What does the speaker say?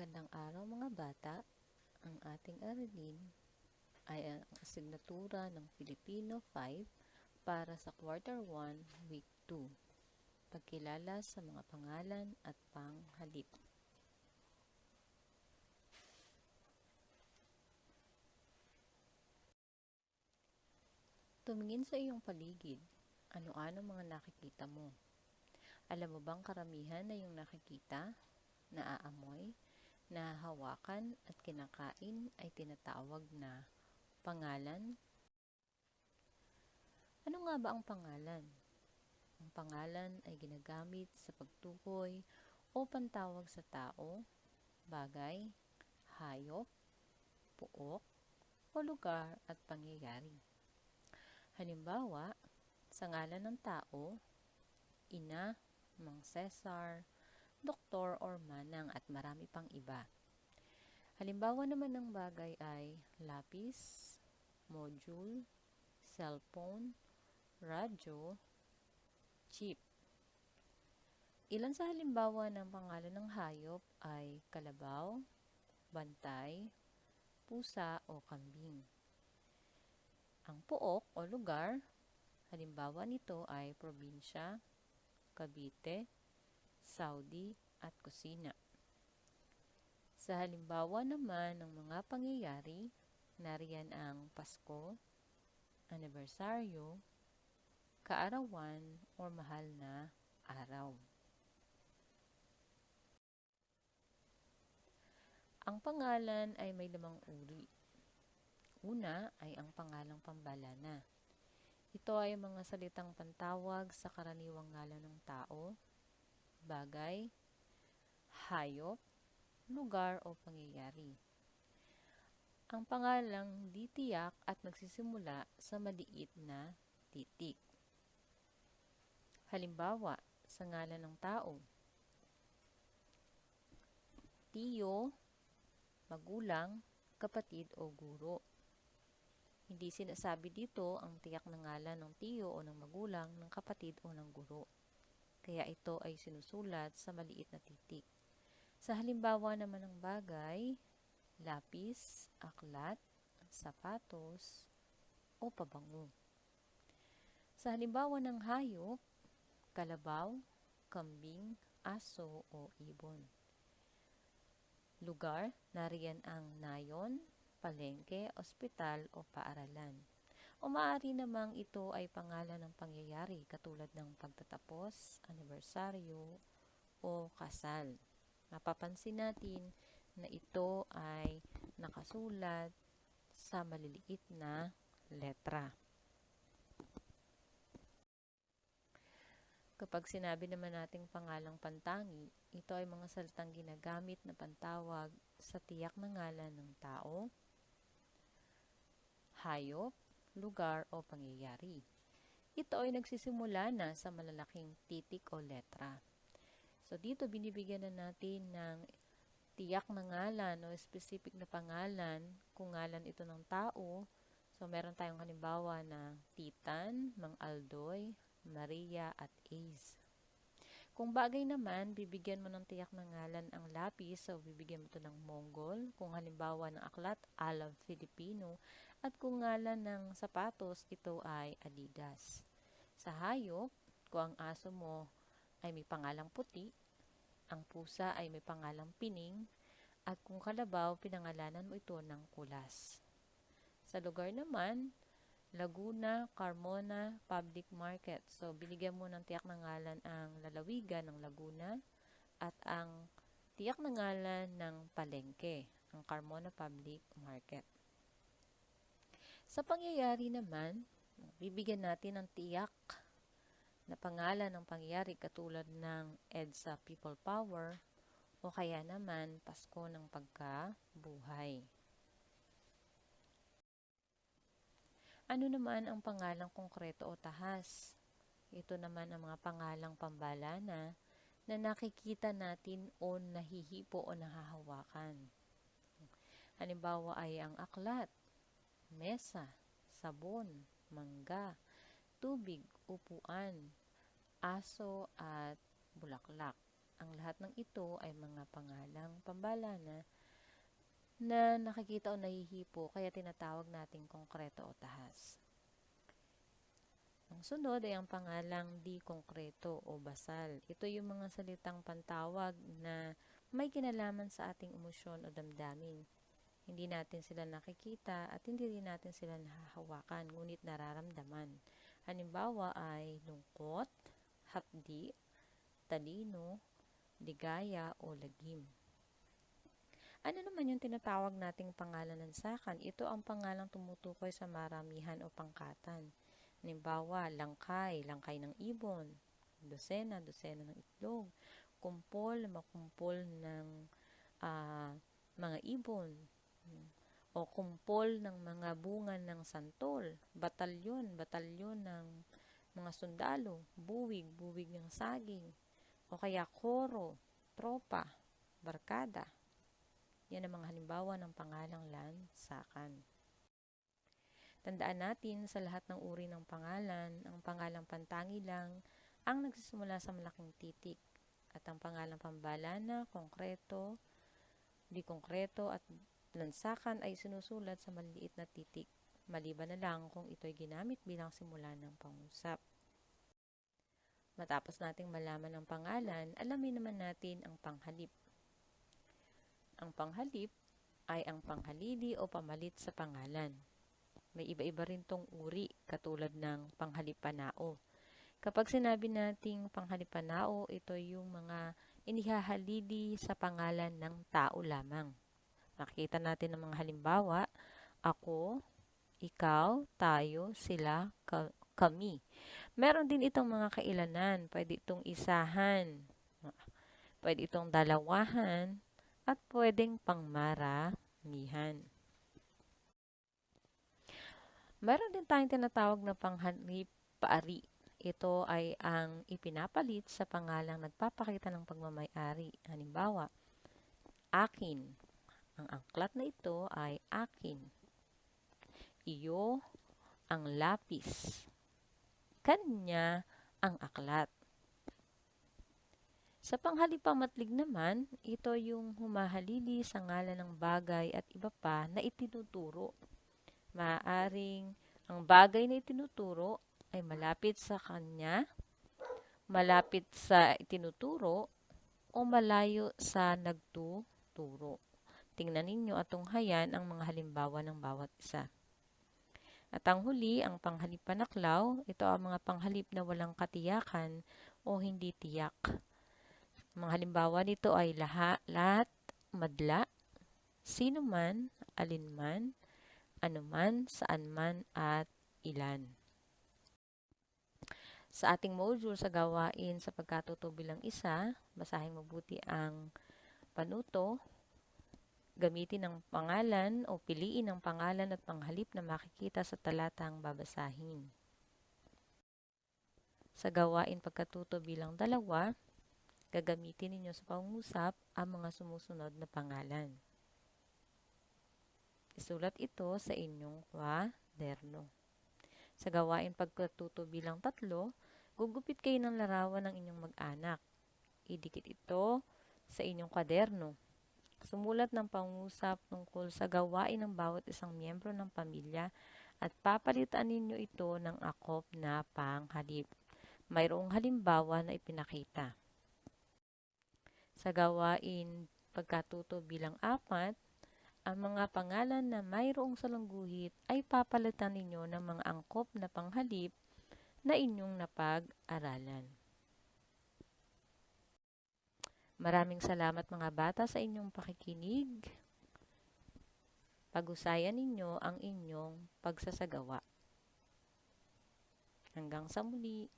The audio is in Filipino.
Magandang araw mga bata. Ang ating aralin ay ang asignatura ng Filipino 5 para sa Quarter 1, Week 2. Pagkilala sa mga pangalan at panghalip. Tumingin sa iyong paligid. Ano-ano mga nakikita mo? Alam mo bang karamihan na iyong nakikita, naaamoy, nahahawakan at kinakain ay tinatawag na pangalan? Ano nga ba ang pangalan? Ang pangalan ay ginagamit sa pagtukoy o pantawag sa tao, bagay, hayop, puok, o lugar at pangyayari. Halimbawa, sa ngalan ng tao, ina, Mang Cesar, doktor or manang at marami pang iba. Halimbawa naman ng bagay ay lapis, module, cellphone, radyo, chip. Ilan sa halimbawa ng pangalan ng hayop ay kalabaw, bantay, pusa o kambing. Ang puok o lugar, halimbawa nito ay probinsya, Cavite, Saudi at Kusina. Sa halimbawa naman ng mga pangyayari, nariyan ang Pasko, anibersaryo, kaarawan o mahal na araw. Ang pangalan ay may limang uri. Una ay ang pangalang pambalana. Ito ay mga salitang pantawag sa karaniwang ngalan ng tao, bagay, hayop, lugar o pangyayari. Ang pangalang di tiyak at nagsisimula sa maliit na titik. Halimbawa, sa ngalan ng tao, tiyo, magulang, kapatid o guro. Hindi sinasabi dito ang tiyak na ngalan ng tiyo o ng magulang, ng kapatid o ng guro. Kaya ito ay sinusulat sa maliit na titik. Sa halimbawa naman ng bagay, lapis, aklat, sapatos, o pabango. Sa halimbawa ng hayop, kalabaw, kambing, aso o ibon. Lugar, nariyan ang nayon, palengke, ospital o paaralan. O maaari namang ito ay pangalan ng pangyayari katulad ng pagtatapos, anibersaryo o kasal. Mapapansin natin na ito ay nakasulat sa maliliit na letra. Kapag sinabi naman nating pangalang pantangi, ito ay mga salitang ginagamit na pantawag sa tiyak na ngalan ng tao, hayop, lugar o pangyayari. Ito ay nagsisimula na sa malalaking titik o letra. So dito binibigyan na natin ng tiyak na ngalan o specific na pangalan kung ngalan ito ng tao. So meron tayong halimbawa na Titan, Mang Aldoy, Maria at Ace. Kung bagay naman, bibigyan mo ng tiyak na ngalan ang lapis, so bibigyan mo ito ng Mongol. Kung halimbawa ng aklat, Alam Filipino. At kung ngalan ng sapatos, ito ay Adidas. Sa hayop, kung ang aso mo ay may pangalang puti, ang pusa ay may pangalang pining, at kung kalabaw, pinangalanan mo ito ng kulas. Sa lugar naman, Laguna, Carmona, Public Market. So, binigyan mo ng tiyak na ngalan ang lalawigan ng Laguna at ang tiyak na ngalan ng palengke, ang Carmona Public Market. Sa pangyayari naman, bibigyan natin ng tiyak na pangalan ng pangyayari katulad ng EDSA People Power o kaya naman Pasko ng Pagkabuhay. Ano naman ang pangalang konkreto o tahas? Ito naman ang mga pangalang pambalana na nakikita natin o nahihipo o nahahawakan. Halimbawa ay ang aklat, mesa, sabon, mangga, tubig, upuan, aso at bulaklak. Ang lahat ng ito ay mga pangalang pambalana na nakikita o nahihipo kaya tinatawag nating konkreto o tahas. Ang sunod ay ang pangalang di konkreto o basal. Ito yung mga salitang pantawag na may kinalaman sa ating emosyon o damdamin. Hindi natin sila nakikita at hindi rin natin sila nahahawakan, ngunit nararamdaman. Halimbawa ay lungkot, hapdi, talino, ligaya o lagim. Ano naman yung tinatawag nating pangalan ng sakan? Ito ang pangalang tumutukoy sa maramihan o pangkatan. Halimbawa, langkay, langkay ng ibon, dosena, dosena ng itlog, kumpol, makumpol ng mga ibon, o kumpol ng mga bunga ng santol, batalyon, batalyon ng mga sundalo, buwig, buwig ng saging, o kaya koro, tropa, barkada. Yan ang mga halimbawa ng pangalang lansakan. Tandaan natin sa lahat ng uri ng pangalan, ang pangalang pantangi lang ang nagsisimula sa malaking titik at ang pangalang pambalana, konkreto, di konkreto at lansakan ay sinusulat sa maliliit na titik, maliban na lang kung ito'y ginamit bilang simula ng pangusap. Matapos nating malaman ang pangalan, alamin naman natin ang panghalip. Ang panghalip ay ang panghalili o pamalit sa pangalan. May iba-iba rin tong uri, katulad ng panghalipanao. Kapag sinabi nating panghalipanao, ito yung mga inihahalili sa pangalan ng tao lamang. Makikita natin ang mga halimbawa, ako, ikaw, tayo, sila, kami. Meron din itong mga kailanan, pwede itong isahan, pwede itong dalawahan, at pwedeng pangmaramihan. Meron din tayong tinatawag na panghalip-paari. Ito ay ang ipinapalit sa pangalang nagpapakita ng pagmamay-ari. Halimbawa, akin. Ang angklat na ito ay akin. Iyo ang lapis. Kanya ang aklat. Sa panghalipamatlig naman, ito yung humahalili sa ngalan ng bagay at iba pa na itinuturo. Maaaring ang bagay na itinuturo ay malapit sa kanya, malapit sa itinuturo, o malayo sa nagtuturo. Tingnan ninyo at tunghayan ang mga halimbawa ng bawat isa. At ang huli, ang panghalip panaklaw, ito ang mga panghalip na walang katiyakan o hindi tiyak. Mga halimbawa nito ay lahat, madla, sino man, alinman, anuman, saan man, at ilan. Sa ating module sa gawain sa pagkatuto bilang isa, basahin mabuti ang panuto. Gamitin ang pangalan o piliin ang pangalan at panghalip na makikita sa talatang babasahin. Sa gawain pagkatuto bilang dalawa, gagamitin ninyo sa pangungusap ang mga sumusunod na pangalan. Isulat ito sa inyong kwaderno. Sa gawain pagkatuto bilang tatlo, gugupit kayo ng larawan ng inyong mag-anak. Idikit ito sa inyong kwaderno. Sumulat ng pangusap tungkol sa gawain ng bawat isang miyembro ng pamilya at papalitan ninyo ito ng akop na panghalip. Mayroong halimbawa na ipinakita. Sa gawain pagkatuto bilang 4, ang mga pangalan na mayroong salangguhit ay papalitan ninyo ng mga angkop na panghalip na inyong napag-aralan. Maraming salamat mga bata sa inyong pakikinig. Pag-usayan ninyo ang inyong pagsasagawa. Hanggang sa muli.